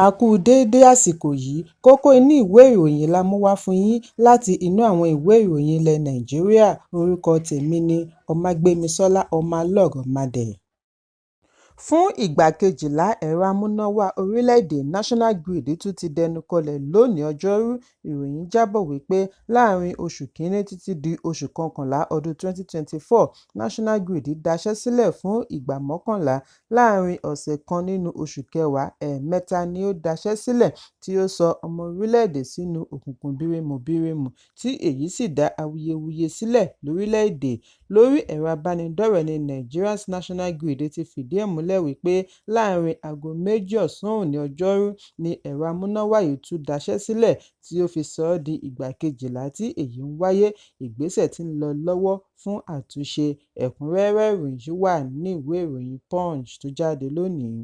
A kú déédé àsìkò yìí, kókó inú ìwé ìròyìn la mú wá fún yín láti inú àwọn ìwé ìròyìn ilẹ̀ Nàìjíríà. Orúkọ tèmi ni Ọmágbémisọ́lá Ọmọlọ́rọ̀mádé. Fún ìgbà kejìlá, ẹ̀rọ amúnáwá orílẹ̀-èdè National Grid tún ti dẹnu kọlẹ̀ lónìí Ọjọ́rú. Ìròyìn jábọ̀ wípé láàrin oṣù kìíní títí di oṣù kọkànlá ọdún 2024, National Grid daṣẹ́ sílẹ̀ fún ìgbà 11. Láàrin ọ̀sẹ̀ kan nínú oṣù kẹwàá, ẹ̀ẹ̀mẹta ni ó daṣẹ́ sílẹ̀, tí ó sọ ọmọ orílẹ̀-èdè sínú òkùnkùn bírímùbírímù, tí èyí sì dá awuyewuye sílẹ̀ lórílẹ̀-èdè. Lórí ẹ̀rọ abánidọ́rẹ̀ẹ́ ní Nigeria's National Grid ti fìdí ẹ̀ múlẹ̀ wípé láàrin aago 2 ọ̀sán òní Ọjọ́rú ni ẹ̀rọ amúnáwá yìí tún daṣẹ́ sílẹ̀, tí ó fi sọ ọ́ di ìgbà kejìlá tí èyí ń wáyé. Ìgbésẹ̀ tí ń lọ lọ́wọ́ fún àtúnṣe. Ẹ̀kúnrẹ́rẹ́ ìròyìn wà ní ìwé ìròyìn Punch tó jáde lónìí.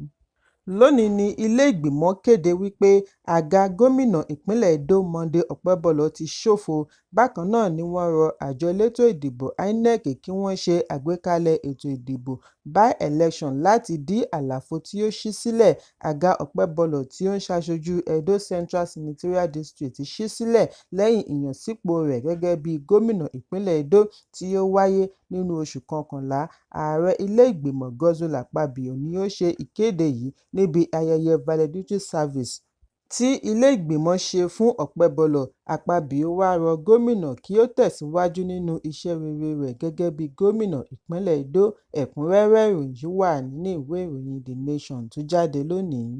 Lónìí ni ilé ìgbìmọ̀ kéde wípé àga gómìnà ìpínlẹ̀ Edo Monday Ọpẹ́bọlọ ti ṣòfò. Bákan náà ni wọ́n rọ àjọ elétò ìdìbò INEC kí wọ́n ṣe àgbékalẹ̀ ètò ìdìbò by-election láti dí àlàfo tí ó ṣí sílẹ̀. Àga Ọpẹ́bọlọ tí ó ń ṣaṣojú Edo Central Senatorial District ṣí sílẹ̀ lẹ́yìn ìyànsípò rẹ̀ gẹ́gẹ́ bí gómìnà ìpínlẹ̀ Edo tí ó wáyé nínú oṣù kọkànlá. Ààrẹ ilé ìgbìmọ̀ Godswill Akpabio ni ó ṣe ìkéde yìí níbi ayẹyẹ valedictory service tí ilé ìgbìmọ̀ ṣe fún Ọpẹ́bọlọ. Akpabio wá rọ gómìnà kí ó tẹ̀síwájú nínú iṣẹ́ rere rẹ̀ gẹ́gẹ́ bí gómìnà ìpínlẹ̀ Edo. Ẹ̀kúnrẹ́rẹ́ ìròyìn wà nínú ìwé ìròyìn The Nation tó jáde lónìí.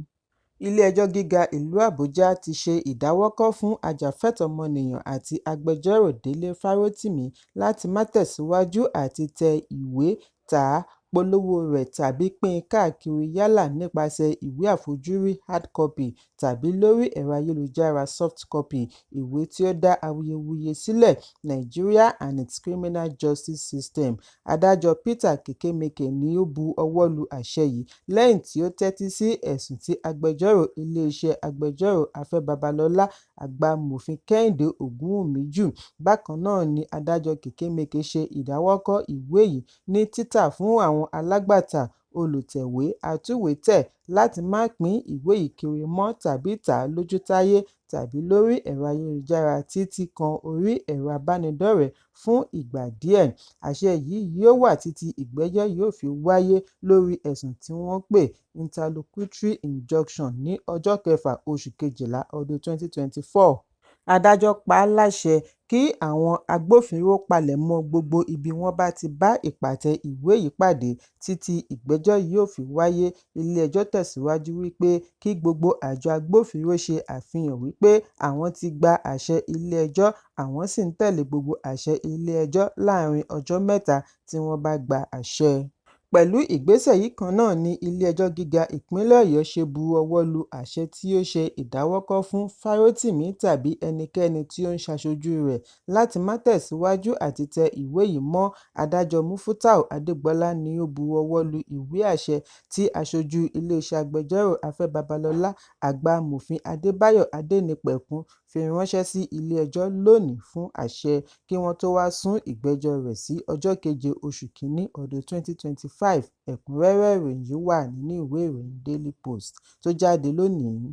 Ilé-ẹjọ́ gíga ìlú Àbújá ti ṣe ìdáwọ́kọ̀ fún ajàfẹ́tọ̀ọ́-ọmọnìyàn àti agbẹjọ́rò Délé Fárótìmí láti má tẹ̀síwájú àti tẹ ìwé, tà á, polówó rẹ̀ tàbí pín in káàkiri yálà nípasẹ̀ ìwé àfojúrí hard copy tàbí lórí ẹ̀rọ ayélujára soft copy. Ìwé tí ó dá awuyewuye sílẹ̀, Nigeria and its Criminal Justice System. Adájọ́ Peter Kekemeke ni ó bu ọwọ́ lu àṣẹ yìí lẹ́yìn tí ó tẹ́tí sí ẹ̀sùn tí agbẹjọ́rò iléeṣẹ́ agbẹjọ́rò Afẹ́ Babalọ́lá, Àgbàmọ̀fin Kẹ́hìndé Ògúnwùmí jù. Bákan náà ni adájọ́ Kekemeke ṣe ìdáwọ́kọ̀ ìwé yìí ní títà fún àwọn alágbàtà, olùtẹ̀wé, atúwèétẹ̀ láti má pín ìwé yìí kiri mọ́ tàbí tà á lójútáyé tàbí lórí ẹ̀rọ ayélujára títí kan orí ẹ̀rọ abánidọ́rẹ̀ẹ́ fún ìgbà díẹ̀. Àṣẹ yìí yóò wà títí ìgbẹ́jọ́ yóò fi wáyé lórí ẹ̀sùn tí wọ́n pè interlocutory injunction ní ọjọ́ 6 oṣù kejìlá ọdún 2024. Adájọ́ pa á láṣẹ kí àwọn agbófinró palẹ̀mọ́ gbogbo ibi wọ́n bá ti bá ìpàtẹ ìwé yìí pàdé títí ìgbẹ́jọ́ yóò fi wáyé. Ilé-ẹjọ́ tẹ̀síwájú wípé kí gbogbo àjọ agbófinró ṣe àfihàn wípé àwọn ti gba àṣẹ ilé-ẹjọ́, àwọn sì ń tẹ̀lé gbogbo àṣẹ ilé-ẹjọ́ láàrin ọjọ́ 7 tí wọ́n bá gba àṣẹ. Pẹ̀lú ìgbésẹ̀ yìí kan náà ni ilé-ẹjọ́ gíga ìpínlẹ̀ Ọ̀yọ́ ṣe bu ọwọ́ lu àṣẹ tí ó ṣe ìdáwọ́kọ̀ fún Fárótìmí tàbí ẹnikẹ́ni tí ó ń ṣaṣojú rẹ̀ láti má tẹ̀síwájú àti tẹ ìwé yìí mọ́. Adájọ́ Mufútàù Adégbọlá ni ó bu ọwọ́ lu ìwé àṣẹ tí aṣojú iléeṣẹ́ agbẹjọ́rò Afẹ́ Babalọ́lá, Àgbàmọ̀fin Adébáyọ̀ Adénípẹ̀kun fi ránṣẹ́ sí ilé-ẹjọ́ lónìí fún àṣẹ kí wọ́n tó wá sún ìgbẹ́jọ́ rẹ̀ sí ọjọ́ 7 oṣù kìíní ọdún 2025. Ẹ̀kúnrẹ́rẹ́ ìròyìn wà nínú ìwé ìròyìn Daily Post tó jáde lónìí.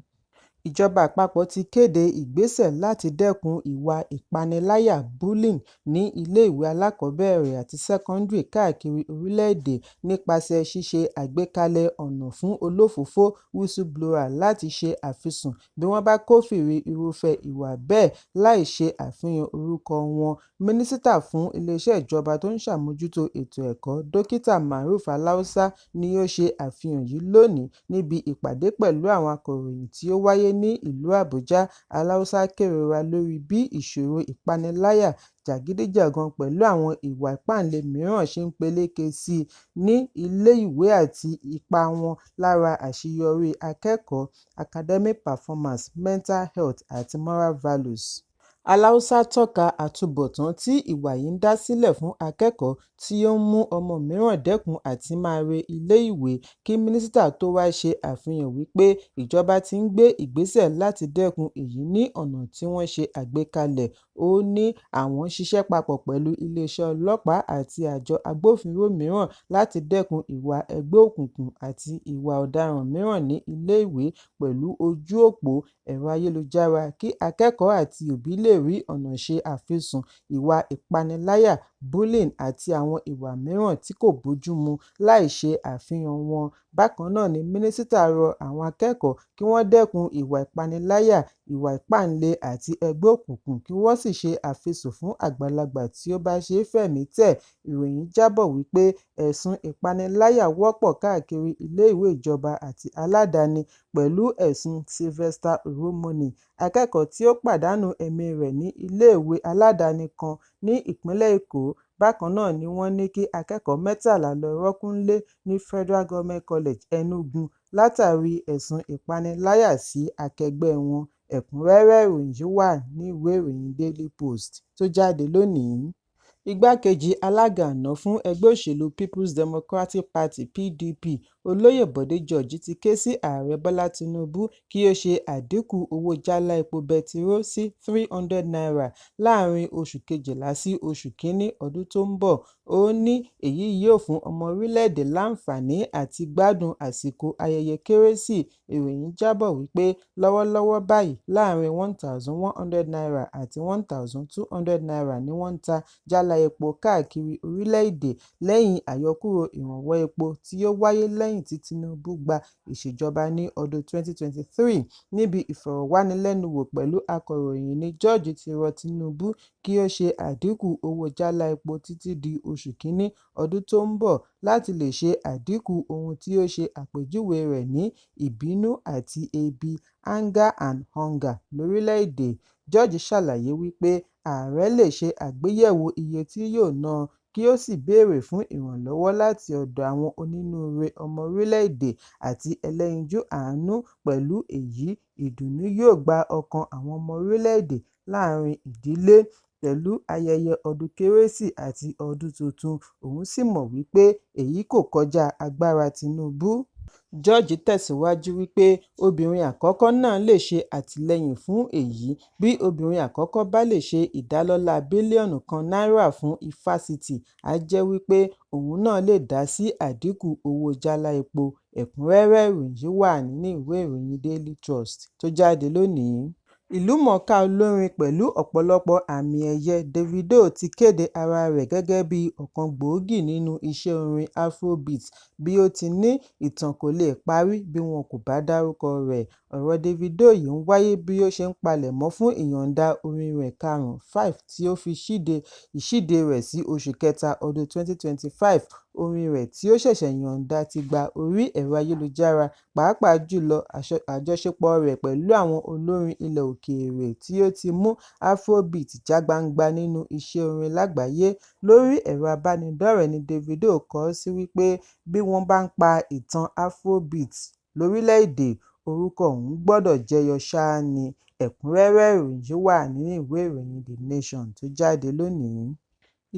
Ìjọba àpapọ̀ ti kéde ìgbésẹ̀ láti dẹ́kun ìwà ìpániláyà bullying ní ilé-ìwé alákọ̀ọ́bẹ̀rẹ̀ àti sẹ́kọ́ńdírì káàkiri orílẹ̀-èdè nípasẹ̀ ṣíṣe àgbékalẹ̀ ọ̀nà fún olófòófó whistleblower láti ṣe àfisùn bí wọ́n bá kófìrí irúfẹ́ ìwà bẹ́ẹ̀ láì ṣe àfihàn orúkọ wọn. Mínísítà fún iléeṣẹ́ ìjọba tó ń ṣàmójútó ètò ẹ̀kọ́, Dókítà Maruf Aláùsá ni ó ṣe àfihàn yìí lónìí níbi ìpàdé pẹ̀lú àwọn akọ̀ròyìn tí ó wáyé ní ìlú Àbújá. Aláùsá kérora lórí bí ìṣòro ìpániláyà, jàgídíjàgan pẹ̀lú àwọn ìwà ìpáǹle mìíràn ṣe ń peléke sí i ní ilé-ìwé àti ipa wọn lára àṣeyọrí akẹ́kọ̀ọ́, academic performance, mental health àti moral values. Aláùsá tọ́ka àtúbọ̀tán tí ìwà yìí ń dá sílẹ̀ fún akẹ́kọ̀ọ́ tí ó ń mú ọmọ mìíràn dẹ́kun àti máa re ilé-ìwé kí mínísítà tó wá ṣe àfihàn wípé ìjọba ti ń gbé ìgbésẹ̀ láti dẹ́kun èyí ní ọ̀nà tí wọ́n ṣe àgbékalẹ̀ ó ní àwọn ń ṣiṣẹ́ papọ̀ pẹ̀lú iléeṣẹ́ ọlọ́pàá àti àjọ agbófinró mìíràn láti dẹ́kun ìwà ẹgbẹ́ òkùnkùn àti ìwà ọ̀daràn mìíràn ní ilé-ìwé pẹ̀lú ojú òpó ẹ̀rọ ayélujára kí akẹ́kọ̀ọ́ àti òbí lè rí ọ̀nà ṣe àfisùn ìwà ìpániláyà, bullying àti àwọn ìwà mìíràn tí kò bójúmu láì ṣe àfihàn wọn. Bákan náà ni mínísítà rọ àwọn akẹ́kọ̀ọ́ kí wọ́n dẹ́kun ìwà ìpániláyà, ìwà ìpáǹle àti ẹgbẹ́ òkùnkùn kí wọ́n sì ṣe àfisùn fún àgbàlagbà tí ó bá ṣe fẹ̀mí tẹ̀. Ìròyìn jábọ̀ wípé ẹ̀sùn ìpániláyà wọ́pọ̀ káàkiri ilé-ìwé ìjọba àti aládàáni pẹ̀lú ẹ̀sùn Sylvester Oromoni, akẹ́kọ̀ọ́ tí ó pàdánù ẹ̀mí rẹ̀ ní iléèwé aládàáni kan ní ìpínlẹ̀ Èkó. Bákan náà ni wọ́n ní kí akẹ́kọ̀ọ́ 13 lọ rọ́kúnlé ní Federal Government College Enugu látàrí ẹ̀sùn ìpániláyà sí akẹgbẹ́ wọn. Ẹ̀kúnrẹ́rẹ́ ìròyìn yìí wà ní ìwé ìròyìn Daily Post tó jáde lónìí. Igbákejì alága àná fún ẹgbẹ́ òṣèlú People's Democratic Party (PDP) Olóyè Bọ̀dé George ti ké sí Ààrẹ Bọ́lá Tinubu kí ó ṣe àdínkù owó jálá epo bẹtiró sí ₦300 láàrin oṣù Kejìlá sí oṣù Kínní ọdún tó ń bọ̀. Ó ní èyí yóò fún ọmọ orílẹ̀-èdè láǹfààní àti gbádùn àsìkò ayẹyẹ Kérésì. Ìròyìn jábọ̀ wípé lọ́wọ́lọ́wọ́ báyìí láàrin ₦1,100 àti ₦1,200 ni wọ́n ń ta jálá epo káàkiri orílẹ̀-èdè lẹ́yìn àyọkúrò ìrànwọ́ epo tí ó wáyé lẹ́yìn tí Tinubu gba ìṣèjọba ní ọdún 2023. Níbi ìfọ̀rọ̀wánilẹ́nuwò pẹ̀lú akọ̀ròyìn ni George ti rọ Tinubu kí ó ṣe àdínkù owó jálá epo títí di oṣù Kínní ọdún tó ń bọ̀ láti lè ṣe àdínkù ohun tí ó ṣe àpèjúwe rẹ̀ ní ìbínú àti ebi (anger and hunger) lórílẹ̀-èdè. George ṣàlàyé wípé ààrẹ lè ṣe àgbéyẹ̀wò iye tí yóò ná kí ó sì béèrè fún ìrànlọ́wọ́ láti ọ̀dọ̀ àwọn onínúure ọmọ orílẹ̀-èdè àti ẹlẹ́yinjú àánú. Pẹ̀lú èyí, ìdùnnú yóò gba ọkàn àwọn ọmọ orílẹ̀-èdè láàrin ìdílé pẹ̀lú ayẹyẹ ọdún Kérésì àti ọdún tuntun. Òun sì mọ̀ wípé èyí kò kọjá agbára Tinubu. George tẹ̀síwájú wípé obìnrin àkọ́kọ́ náà lè ṣe àtìlẹ́yìn fún èyí. Bí obìnrin àkọ́kọ́ bá lè ṣe ìdálọ́lá bílíọ̀nù kan náírà fún ifásitì, á jẹ́ wípé òun náà lè dá sí àdínkù owó jálá epo. Ẹ̀kúnrẹ́rẹ́ ìròyìn yìí wà nínú ìwé ìròyìn Daily Trust tó jáde lónìí. Ìlúmọ̀ọ́ká olórin pẹ̀lú ọ̀pọ̀lọpọ̀ àmì ẹ̀yẹ Davido ti kéde ara rẹ̀ gẹ́gẹ́ bí ọ̀kan gbòógì nínú iṣẹ́ orin Afrobeat bí ó ti ní ìtàn kò lè parí bí wọn kò bá dárúkọ rẹ̀. Ọ̀rọ̀ Davido yìí ń wáyé bí ó ṣe ń palẹ̀mọ́ fún ìyọ̀ǹda orin rẹ̀ karùn-ún 5 tí ó fi ìṣíde rẹ̀ sí oṣù kẹta ọdún 2025. Orin rẹ̀ tí ó ṣẹ̀ṣẹ̀ yọ̀ǹda ti gba orí ẹ̀rọ ayélujára, pàápàá jùlọ àjọṣepọ̀ rẹ̀ pẹ̀lú àwọn olórin ilẹ̀ òkèèrè tí ó ti mú Afrobeat já gbangba nínú iṣẹ́ orin lágbàáyé. Lórí ẹ̀rọ abánidọ́rẹ̀ẹ́ ni Davido kọ sí wípé bí wọ́n bá ń pa ìtàn Afrobeat lórílẹ̀-èdè, orúkọ òun gbọ́dọ̀ jẹyọ ṣáá ni. Ẹ̀kúnrẹ́rẹ́ ìròyìn yìí wà nínú ìwé ìròyìn The Nation tó jáde lónìí.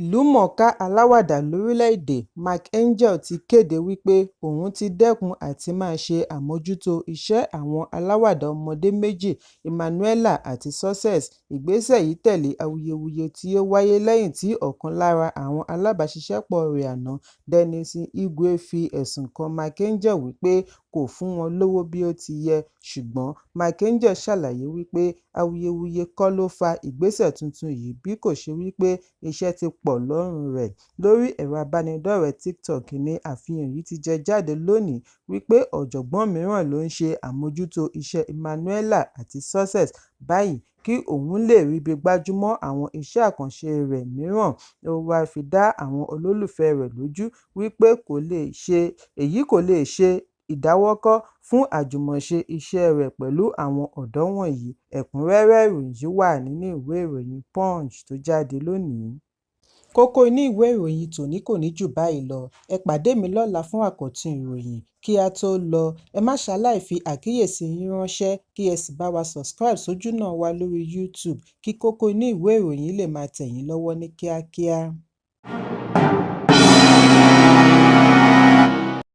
Ìlúmọ̀ọ́ká aláwàdà lórílẹ̀-èdè Mike Angel ti kéde wípé òun ti dẹ́kun àti máa ṣe àmójútó iṣẹ́ àwọn aláwàdà ọmọdé méjì Emmanuela àti Success. Ìgbésẹ̀ yìí tẹ̀lé awuyewuye tí ó wáyé lẹ́yìn tí ọ̀kan lára àwọn alábàáṣiṣẹ́pọ̀ rẹ̀ àná, Dennis Igwe, fi ẹ̀sùn kan Mike Angel wípé kò fún wọn lówó bí ó ti yẹ. Ṣùgbọ́n Mike Angel ṣàlàyé wípé awuyewuye kọ́ ló fa ìgbésẹ̀ tuntun yìí bí kò ṣe wípé iṣẹ́ ti pọ̀ lọ́rùn rẹ̀. Lórí ẹ̀rọ abánidọ́rẹ̀ẹ́ TikTok ni àfihàn yìí ti jẹ jáde lónìí wípé ọ̀jọ̀gbọ́n mìíràn ló ń ṣe àmójútó iṣẹ́ Emmanuela àti Success báyìí kí òun lè ríbi gbájúmọ́ àwọn iṣẹ́ àkànṣe rẹ̀ mìíràn. Ó wá fi dá àwọn olólùfẹ́ rẹ̀ lójú wípé èyí kò lè ṣe ìdáwọ́kọ̀ fún àjùmọ̀ṣe iṣẹ́ rẹ̀ pẹ̀lú àwọn ọ̀dọ́ wọ̀nyí. Ẹ̀kúnrẹ́rẹ́ ìròyìn yìí wà nínú ìwé ìròyìn Punch tó jáde lónìí. Kókó inú ìwé ìròyìn tòní kò ní jù báyìí lọ. Ẹ pàdé mi lọ́la fún àkọ́tún ìròyìn. Kí a tó lọ, ẹ má ṣaláì fi àkíyèsí yín ránṣẹ́ kí ẹ sì bá wa subscribe sójú náà wa lórí YouTube kí kókó inú ìwé ìròyìn lè máa tẹ̀ yín lọ́wọ́ ní kíákíá.